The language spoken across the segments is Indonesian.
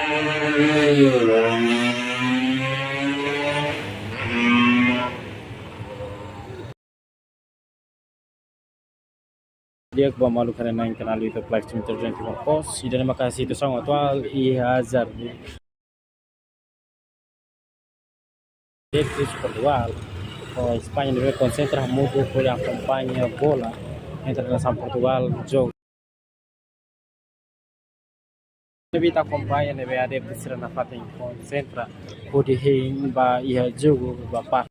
Dia que malu karena yang kenal itu flight sim terjadi pos. Ida terima kasih itu sangat atual Hazard. Dia itu Portugal. Oh, Espanha deve concentrar muito por acompanha a bola entre nação Portugal jogo. Deve estar acompanha deve ada pesira na fata em concentra por de ba ia jogo ba pa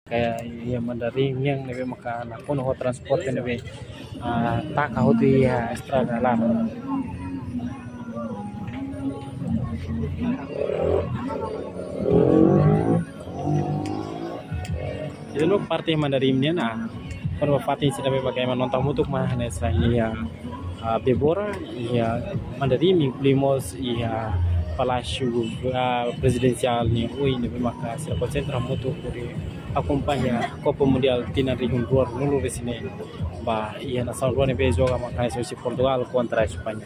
kayak ia mandarin yang deve makan kono ho transporte deve taka ho dia extra dalam. Jadi lo partai Mandarin ni na, kalau partai sila bagaimana nonton mutuk mah nesa ia Bebora ia Mandarin incluímos ia Palácio Presidencial ni ui ni maka sila konsentra mutuk kuri acompanha Copa Mundial tina região do Nulu resine ba ia na São João be joga maka se Portugal contra Espanha.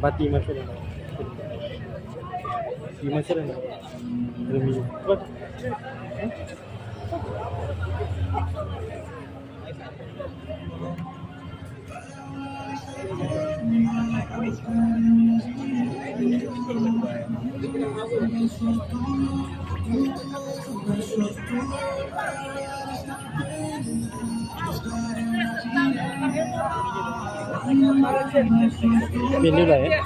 Bati macam mana? Macam mana? Demi apa? Ini lah ya.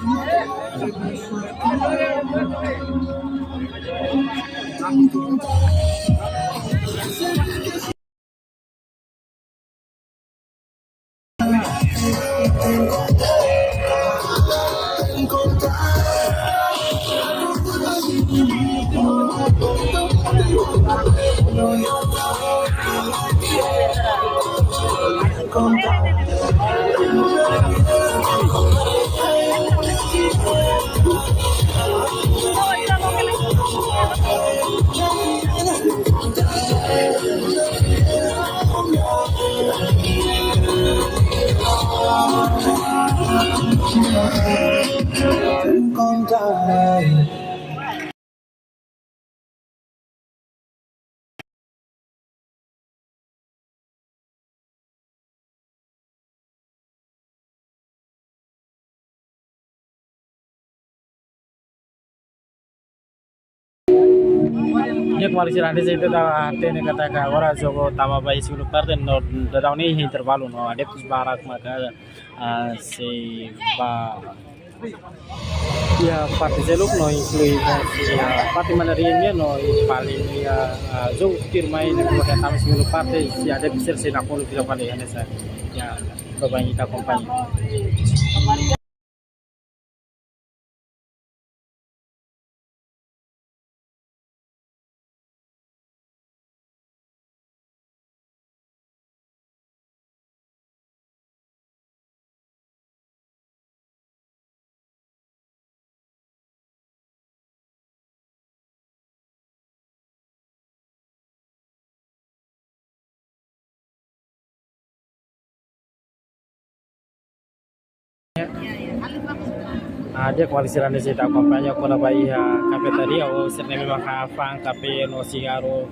Dia kemarin sih nanti itu dah tene kata ka ora jogo tama bai sulu parte no da ni intervalo no ada kus barak maka se ba ya parte seluk no inclui ya parte mandarinnya no paling ya jogo firmai no maka tama sulu parte si ada bisa se nak pun tidak pandai ane ya kebanyakan kita kompanya. Dia kualisiran di situ kompanya kuna bai cafeteria o serne memang hafang kafe no sigaro.